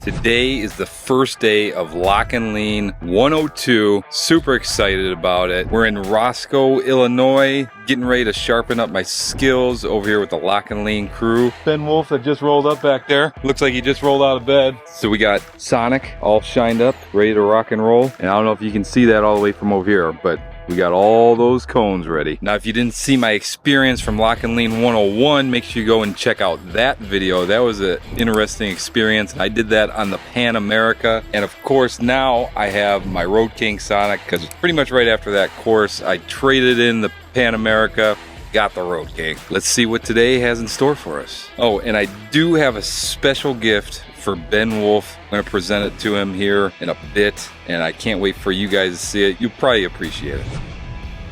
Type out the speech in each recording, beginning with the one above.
Today is the first day of Lock and Lean 102. Super excited about it. We're in Roscoe, Illinois, getting ready to sharpen up my skills over here with the Lock and Lean crew. Ben Wolf that just rolled up back there. Looks like he just rolled out of bed. So we got Sonic all shined up, ready to rock and roll. And I don't know if you can see that all the way from over here, but we got all those cones ready. Now, if you didn't see my experience from Lock and Lean 101, make sure you go and check out that video. That was an interesting experience. I did that on the Pan America. And of course, now I have my Road King Sonic, because pretty much right after that course, I traded in the Pan America, got the Road King. Let's see what today has in store for us. Oh, and I do have a special gift for Ben Wolf. I'm gonna present it to him here in a bit, and I can't wait for you guys to see it. You'll probably appreciate it.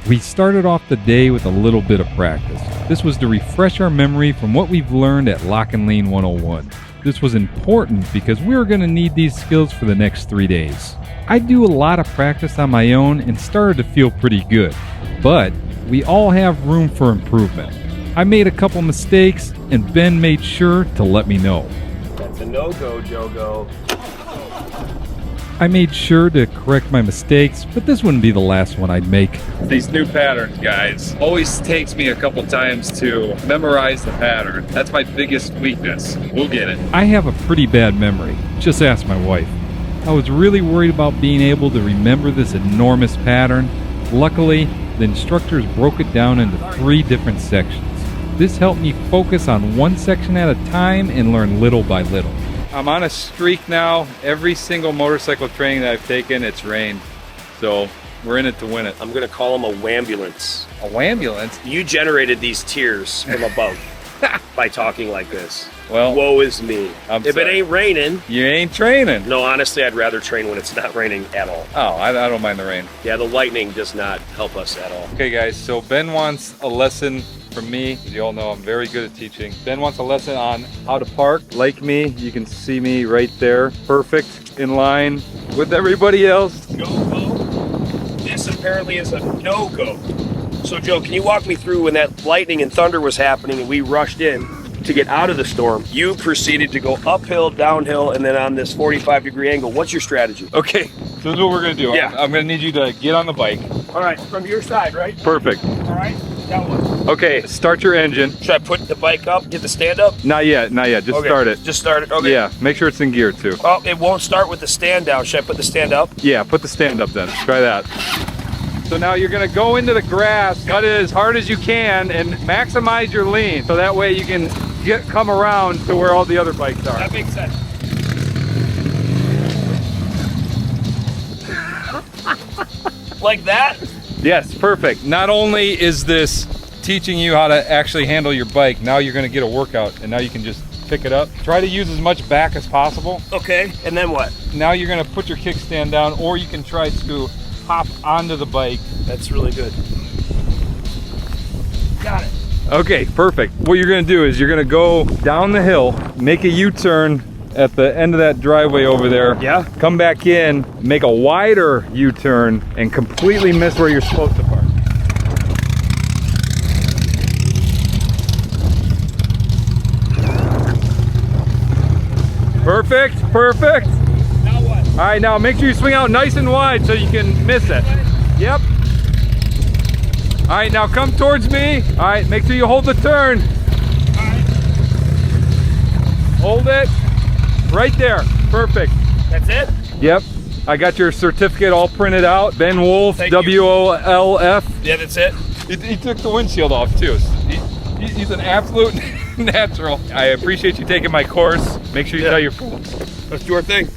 We started off the day with a little bit of practice. This was to refresh our memory from what we've learned at Lock and Lean 101. This was important because we were going to need these skills for the next 3 days. I do a lot of practice on my own and started to feel pretty good, but we all have room for improvement. I made a couple mistakes and Ben made sure to let me know. That's a no-go, Jogo. I made sure to correct my mistakes, but this wouldn't be the last one I'd make. These new patterns, guys, always takes me a couple times to memorize the pattern. That's my biggest weakness. We'll get it. I have a pretty bad memory. Just ask my wife. I was really worried about being able to remember this enormous pattern. Luckily, the instructors broke it down into 3 different sections. This helped me focus on one section at a time and learn little by little. I'm on a streak now. Every single motorcycle training that I've taken, it's rained. So we're in it to win it. I'm gonna call him a wambulance. A wambulance? You generated these tears from above by talking like this. Well, woe is me. If sorry. it ain't raining, you ain't training. no, honestly, I'd rather train when it's not raining at all. Oh, I don't mind the rain. Yeah, the lightning does not help us at all. Okay, guys, so Ben wants a lesson from me. As you all know, I'm very good at teaching. Ben wants a lesson on how to park. Like me, you can see me right there. Perfect, in line with everybody else. Go-go? This apparently is a no-go. So, Joe, can you walk me through when that lightning and thunder was happening and we rushed in to get out of the storm? You proceeded to go uphill, downhill, and then on this 45-degree angle. What's your strategy? Okay, so this is what we're gonna do. Yeah. I'm gonna need you to get on the bike. All right, from your side, right? Perfect. All right, that one. Okay, start your engine. Should I put the bike up, get the stand up? Not yet, not yet. Just Okay, start it. Just start it, okay. Yeah, make sure it's in gear too. Oh, it won't start with the stand down. Should I put the stand up? Yeah, put the stand up then. Try that. So now you're gonna go into the grass, cut it as hard as you can, and maximize your lean. So that way you can come around to where all the other bikes are. That makes sense. Like that? Yes, perfect. Not only is this teaching you how to actually handle your bike, now you're gonna get a workout, and now you can just pick it up. Try to use as much back as possible. Okay, and then what? Now you're gonna put your kickstand down, or you can try to hop onto the bike. That's really good. Got it. Okay, perfect. What you're gonna do is you're gonna go down the hill, make a U-turn at the end of that driveway over there. Yeah. Come back in, make a wider U-turn, and completely miss where you're supposed to park. Perfect, perfect. Now what? All right, now make sure you swing out nice and wide so you can miss it. Yep. All right, now come towards me. All right, make sure you hold the turn. All right. Hold it. Right there. Perfect. That's it? Yep. I got your certificate all printed out. Ben Wolf, Thank you. W-O-L-F. Yeah, that's it. He took the windshield off too. He's an absolute natural. I appreciate you taking my course. Make sure you tell your folks. Let's do our thing.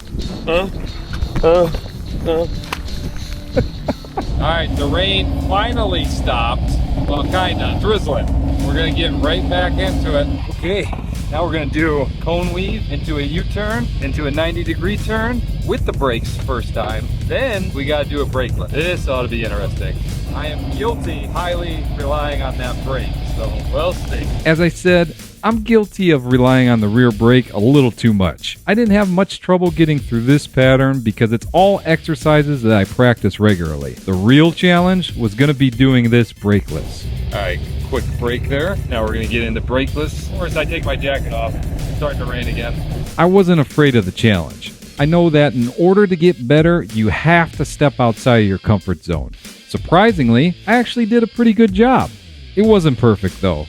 All right, the rain finally stopped. Well, kinda drizzling. We're gonna get right back into it. Okay, now we're gonna do cone weave into a U-turn, into a 90-degree turn with the brakes first time. Then we gotta do a brakelet. This ought to be interesting. I am guilty highly relying on that brake. So So we'll see. As I said, I'm guilty of relying on the rear brake a little too much. I didn't have much trouble getting through this pattern because it's all exercises that I practice regularly. The real challenge was going to be doing this brakeless. All right, quick break there. Now we're going to get into brakeless. First, I take my jacket off. It's starting to rain again. I wasn't afraid of the challenge. I know that in order to get better, you have to step outside of your comfort zone. Surprisingly, I actually did a pretty good job. It wasn't perfect though.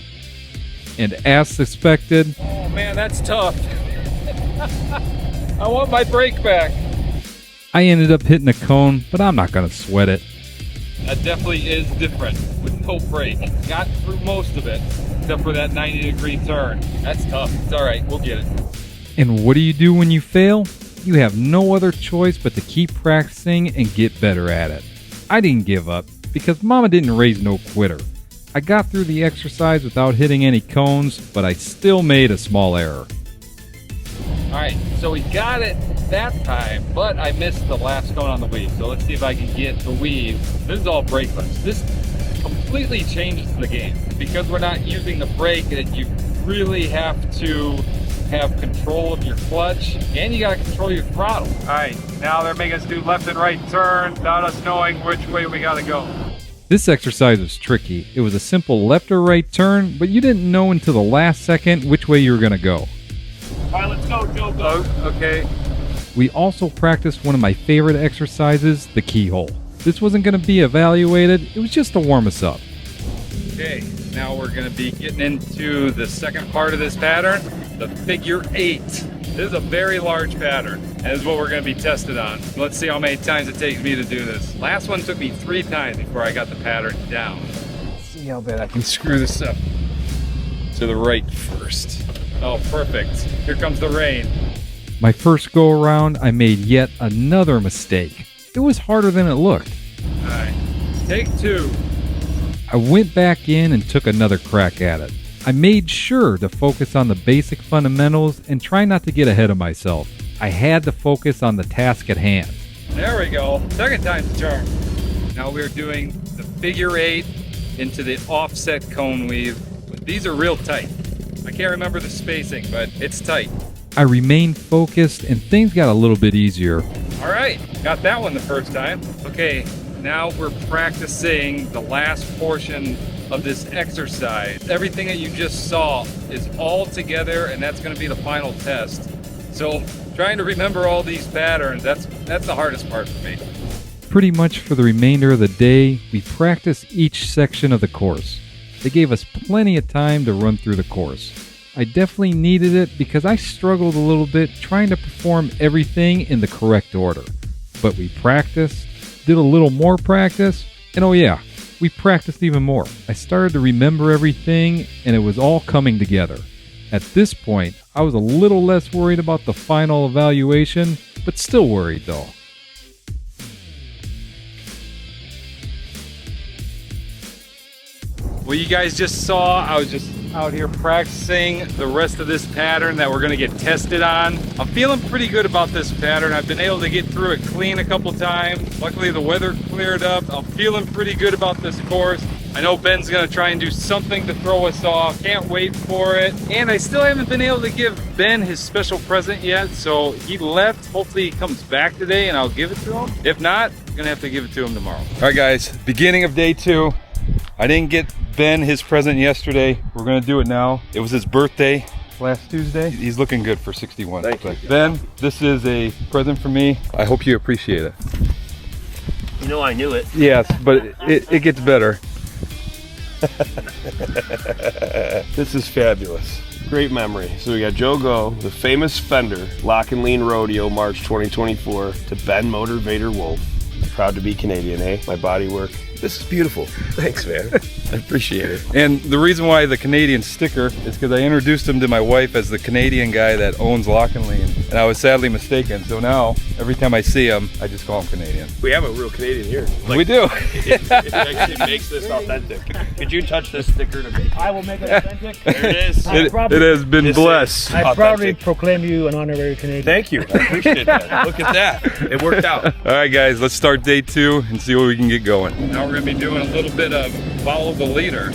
And as suspected, Oh man, that's tough. I want my brake back. I ended up hitting a cone, but I'm not going to sweat it. That definitely is different with no brake. Got through most of it, except for that 90-degree turn. That's tough. It's all right. We'll get it. And what do you do when you fail? You have no other choice but to keep practicing and get better at it. I didn't give up because Mama didn't raise no quitter. I got through the exercise without hitting any cones, but I still made a small error. All right, so we got it that time, but I missed the last cone on the weave. So let's see if I can get the weave. This is all brakeless. This completely changes the game because we're not using the brake, and you really have to have control of your clutch, and you got to control your throttle. All right, now they're making us do left and right turn without us knowing which way we got to go. This exercise was tricky. It was a simple left or right turn, but you didn't know until the last second which way you were going to go. All right, let's go, Joe. Go. Okay. We also practiced one of my favorite exercises, the keyhole. This wasn't going to be evaluated, it was just to warm us up. Okay, now we're going to be getting into the second part of this pattern, the figure 8. This is a very large pattern, and this is what we're going to be tested on. Let's see how many times it takes me to do this. Last one took me 3 times before I got the pattern down. Let's see how bad I can screw this up. To the right first. Oh, perfect. Here comes the rain. My first go around, I made yet another mistake. It was harder than it looked. All right, take 2. I went back in and took another crack at it. I made sure to focus on the basic fundamentals and try not to get ahead of myself. I had to focus on the task at hand. There we go. Second time's the charm. Now we're doing the figure 8 into the offset cone weave. These are real tight. I can't remember the spacing, but it's tight. I remained focused and things got a little bit easier. All right, got that one the first time. Okay, now we're practicing the last portion of this exercise. Everything that you just saw is all together, and that's going to be the final test. So trying to remember all these patterns, that's the hardest part for me. Pretty much for the remainder of the day, we practiced each section of the course. They gave us plenty of time to run through the course. I definitely needed it because I struggled a little bit trying to perform everything in the correct order. But we practiced, did a little more practice, and oh yeah, we practiced even more. I started to remember everything and it was all coming together. At this point, I was a little less worried about the final evaluation, but still worried though. Well, you guys just saw, I was just out here practicing the rest of this pattern that we're gonna get tested on. I'm feeling pretty good about this pattern. I've been able to get through it clean a couple times. Luckily the weather cleared up. I'm feeling pretty good about this course. I know Ben's gonna try and do something to throw us off. Can't wait for it. And I still haven't been able to give Ben his special present yet, so he left. Hopefully he comes back today and I'll give it to him. If not, I'm gonna have to give it to him tomorrow. All right guys, beginning of day 2. I didn't get Ben his present yesterday. We're gonna do it now. It was his birthday last Tuesday. He's looking good for 61. Thank you. Ben, this is a present for me. I hope you appreciate it. You know I knew it. Yes, but it gets better. This is fabulous. Great memory. So we got Joe Go, the famous Fender Lock and Lean Rodeo March 2024 to Ben Motivator Wolf. Proud to be Canadian, eh? My body work. This is beautiful. Thanks, man. I appreciate it. And the reason why the Canadian sticker is because I introduced him to my wife as the Canadian guy that owns Lock and Lean, and I was sadly mistaken. So now, every time I see him, I just call him Canadian. We have a real Canadian here. We do. It actually makes this authentic. Could you touch this sticker to make it? I will make it authentic. There it is. It has been This blessed. I proudly Authentic. proclaim you an honorary Canadian. Thank you. I appreciate that. Look at that. It worked out. All right, guys, let's start day 2 and see what we can get going. Now we're gonna be doing a little bit of follow the leader.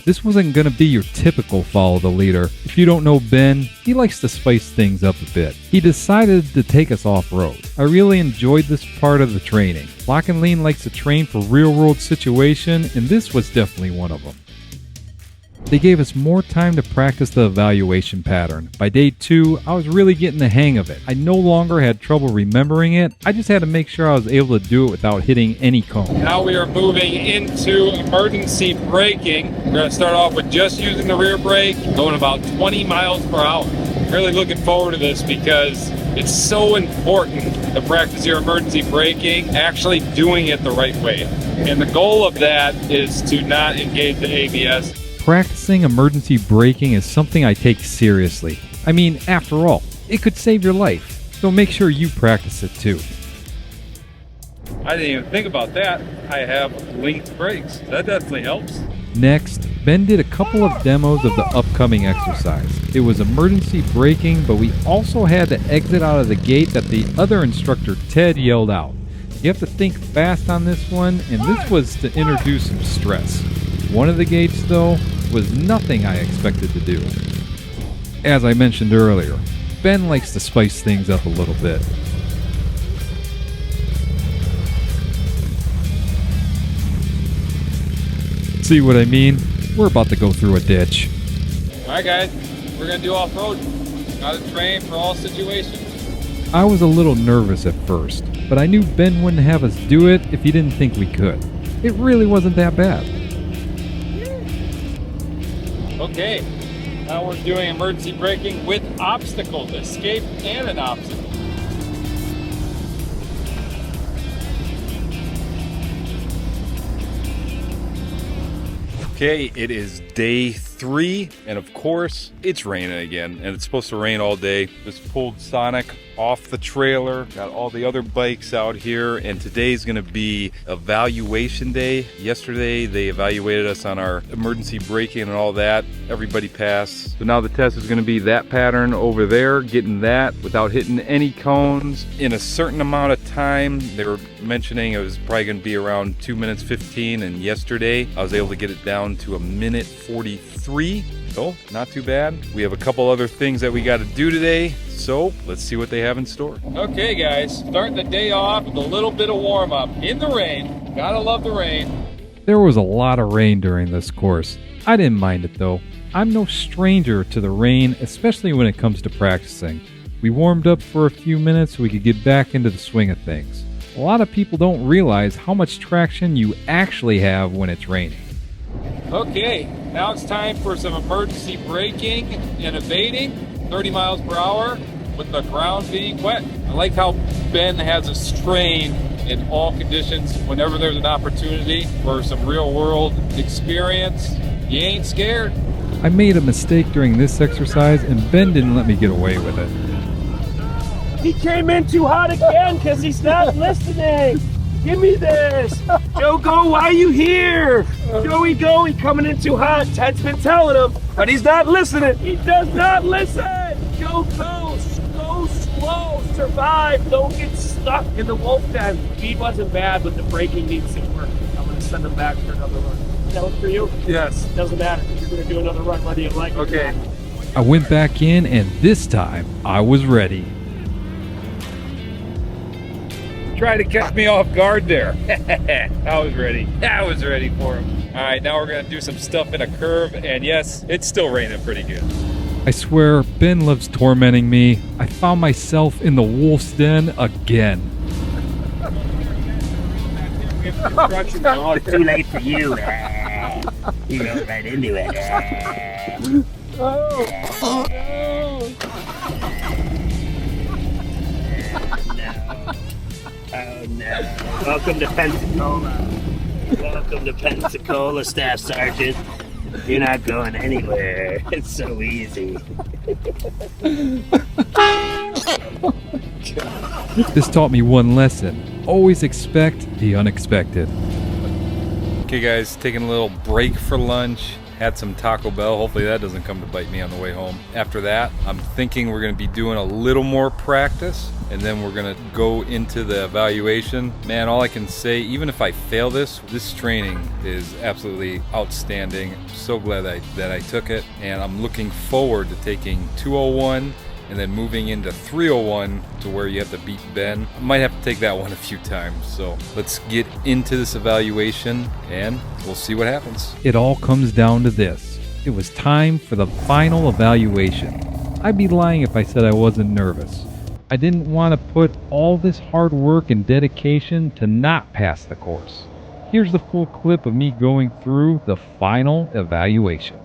This wasn't going to be your typical follow the leader. If you don't know Ben, he likes to spice things up a bit. He decided to take us off-road. I really enjoyed this part of the training. Lock and Lean likes to train for real-world situation, and this was definitely one of them. They gave us more time to practice the evaluation pattern. By day 2, I was really getting the hang of it. I no longer had trouble remembering it. I just had to make sure I was able to do it without hitting any cone. Now we are moving into emergency braking. We're going to start off with just using the rear brake, going about 20 miles per hour. Really looking forward to this because it's so important to practice your emergency braking, actually doing it the right way. And the goal of that is to not engage the ABS. Practicing emergency braking is something I take seriously. I mean, after all, it could save your life. So make sure you practice it too. I didn't even think about that. I have linked brakes. That definitely helps. Next, Ben did a couple of demos of the upcoming exercise. It was emergency braking, but we also had to exit out of the gate that the other instructor, Ted, yelled out. You have to think fast on this one, and this was to introduce some stress. One of the gates, though, was nothing I expected to do. As I mentioned earlier, Ben likes to spice things up a little bit. See what I mean? We're about to go through a ditch. Alright guys, we're going to do off-road. Gotta train for all situations. I was a little nervous at first, but I knew Ben wouldn't have us do it if he didn't think we could. It really wasn't that bad. Okay, now we're doing emergency braking with obstacles, escape and an obstacle. Okay, it is day 3, and of course, it's raining again, and it's supposed to rain all day. Just pulled Sonic off the trailer, got all the other bikes out here, and today's gonna be evaluation day. Yesterday, they evaluated us on our emergency braking and all that. Everybody passed. So now the test is gonna be that pattern over there, getting that without hitting any cones in a certain amount of time. They were mentioning it was probably gonna be around 2 minutes 15, and yesterday, I was able to get it down to 1 minute 43. So, not too bad. We have a couple other things that we got to do today, so let's see what they have in store. Okay guys, starting the day off with a little bit of warm-up in the rain. Gotta love the rain. There was a lot of rain during this course. I didn't mind it though. I'm no stranger to the rain, especially when it comes to practicing. We warmed up for a few minutes so we could get back into the swing of things. A lot of people don't realize how much traction you actually have when it's raining. Okay, now it's time for some emergency braking and evading, 30 miles per hour with the ground being wet. I like how Ben has us train in all conditions whenever there's an opportunity for some real world experience. You ain't scared. I made a mistake during this exercise and Ben didn't let me get away with it. He came in too hot again because he's not listening. Give me this. Joe, go. Why are you here? Joey, go. He's coming in too hot. Ted's been telling him, but he's not listening. He does not listen. Joe, go. Go slow. Survive. Don't get stuck in the wolf den. He wasn't bad, but the braking needs some work. I'm going to send him back for another run. That was for you? Yes. Doesn't matter. You're going to do another run whether you like it. Okay. I went back in and this time I was ready. Try to catch me off guard there. I was ready. I was ready for him. All right, now we're gonna do some stuff in a curve, and yes, it's still raining pretty good. I swear, Ben loves tormenting me. I found myself in the wolf's den again. Oh, it's too late for you. You go right into it. Oh, Oh no. Welcome to Pensacola. Welcome to Pensacola, Staff Sergeant. You're not going anywhere. It's so easy. This taught me one lesson. Always expect the unexpected. Okay guys, taking a little break for lunch. Had some Taco Bell. Hopefully that doesn't come to bite me on the way home. After that, I'm thinking we're gonna be doing a little more practice, and then we're gonna go into the evaluation. Man, all I can say, even if I fail this training is absolutely outstanding. I'm so glad that I took it, and I'm looking forward to taking 201 and then moving into 301 to where you have to beat Ben. I might have to take that one a few times. So let's get into this evaluation and we'll see what happens. It all comes down to this. It was time for the final evaluation. I'd be lying if I said I wasn't nervous. I didn't want to put all this hard work and dedication to not pass the course. Here's the full clip of me going through the final evaluation.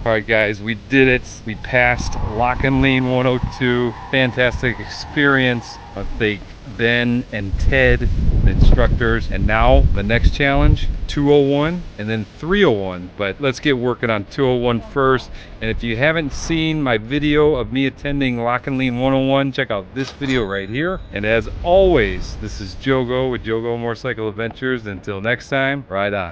All right, guys, we did it. We passed Lock and Lean 102. Fantastic experience. I thank Ben and Ted, the instructors. And now the next challenge, 201 and then 301. But let's get working on 201 first. And if you haven't seen my video of me attending Lock and Lean 101, check out this video right here. And as always, this is Jogo with Jogo Motorcycle Adventures. Until next time, ride on.